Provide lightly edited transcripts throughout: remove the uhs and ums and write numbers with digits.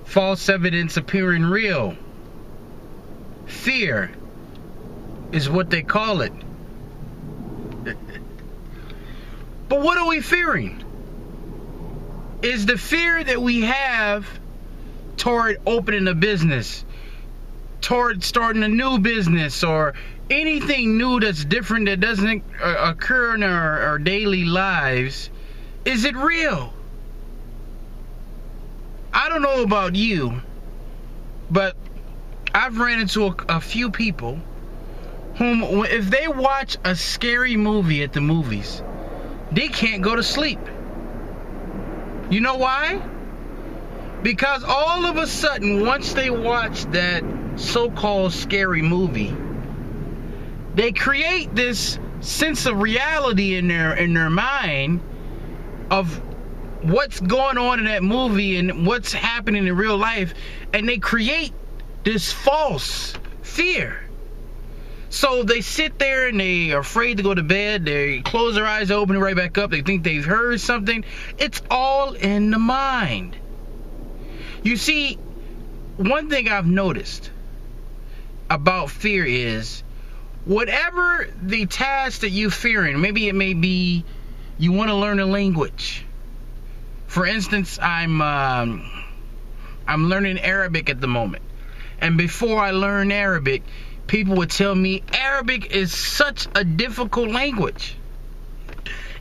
false evidence appearing real. Fear is what they call it. But what are we fearing? Is the fear that we have toward opening a business, toward starting a new business, or anything new that's different that doesn't occur in our daily lives, is it real? I don't know about you, but I've ran into a few people whom, if they watch a scary movie at the movies, they can't go to sleep. You know why? Because all of a sudden, once they watch that so-called scary movie, they create this sense of reality in their mind of what's going on in that movie and what's happening in real life, and they create this false fear. So they sit there and they are afraid to go to bed. They close their eyes, open it right back up. They think they've heard something. It's all in the mind. You see, one thing I've noticed about fear is, whatever the task that you're fearing, maybe it may be you want to learn a language. For instance, I'm learning Arabic at the moment. And before I learned Arabic, people would tell me Arabic is such a difficult language.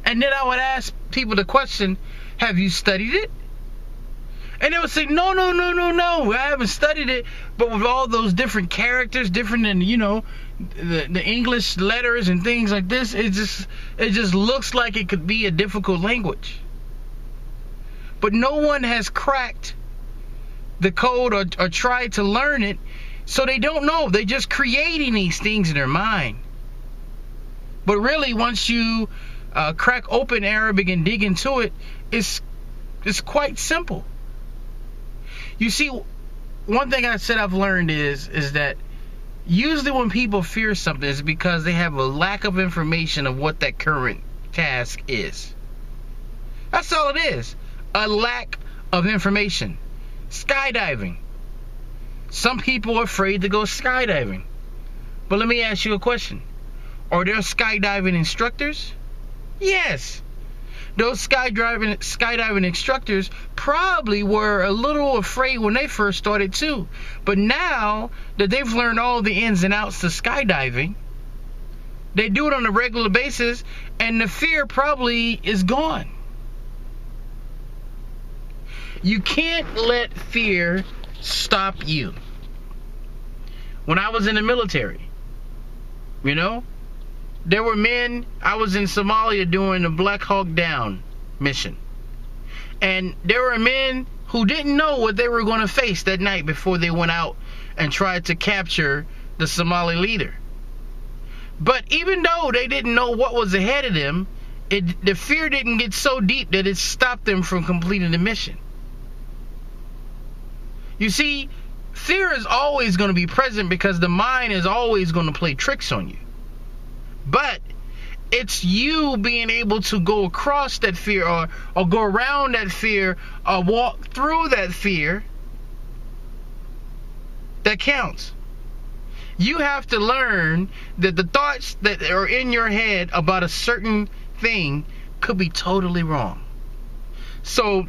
And then I would ask people the question, have you studied it? And they would say, no, I haven't studied it. But with all those different characters, different than, the English letters and things like this, it just looks like it could be a difficult language. But no one has cracked the code or tried to learn it, so they don't know. They're just creating these things in their mind. But really, once you crack open Arabic and dig into it, it's quite simple. You see, one thing I said I've learned is that usually when people fear something, it's because they have a lack of information of what that current task is. That's all it is. A lack of information. Skydiving. Some people are afraid to go skydiving. But let me ask you a question. Are there skydiving instructors? Yes. Those skydiving instructors probably were a little afraid when they first started too. But now that they've learned all the ins and outs to skydiving, they do it on a regular basis, and the fear probably is gone. You can't let fear stop you. When I was in the military, there were men. I was in Somalia doing the Black Hawk Down mission. And there were men who didn't know what they were going to face that night before they went out and tried to capture the Somali leader. But even though they didn't know what was ahead of them, the fear didn't get so deep that it stopped them from completing the mission. You see, fear is always going to be present because the mind is always going to play tricks on you. But it's you being able to go across that fear or go around that fear or walk through that fear that counts. You have to learn that the thoughts that are in your head about a certain thing could be totally wrong. So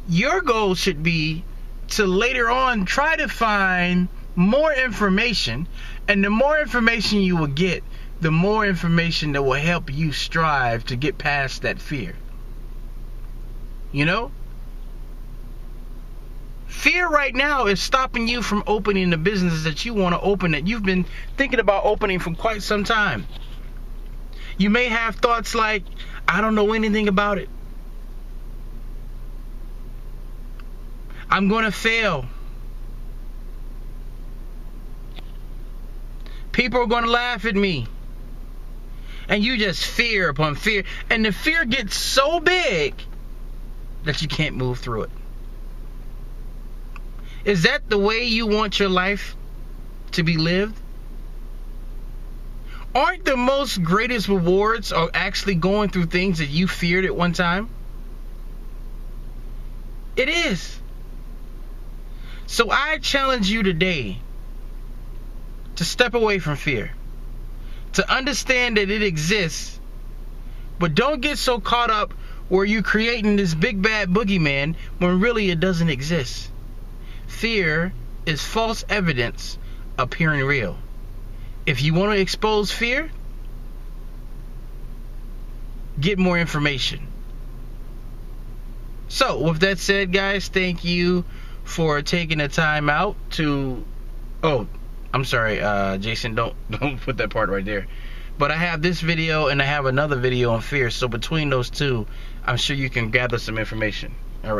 your goal should be to later on try to find more information, and the more information you will get, the more information that will help you strive to get past that fear. Fear right now is stopping you from opening the business that you want to open, that you've been thinking about opening for quite some time. You may have thoughts like, I don't know anything about it. I'm going to fail. People are going to laugh at me. And you just fear upon fear. And the fear gets so big that you can't move through it. Is that the way you want your life to be lived? Aren't the most greatest rewards are actually going through things that you feared at one time? It is. So I challenge you today to step away from fear, to understand that it exists, but don't get so caught up where you're creating this big bad boogeyman when really it doesn't exist. Fear is false evidence appearing real. If you want to expose fear, get more information. So with that said, guys, thank you for taking the time out to... Oh, I'm sorry, Jason, don't put that part right there. But I have this video and I have another video on fear, so between those two, I'm sure you can gather some information. All right.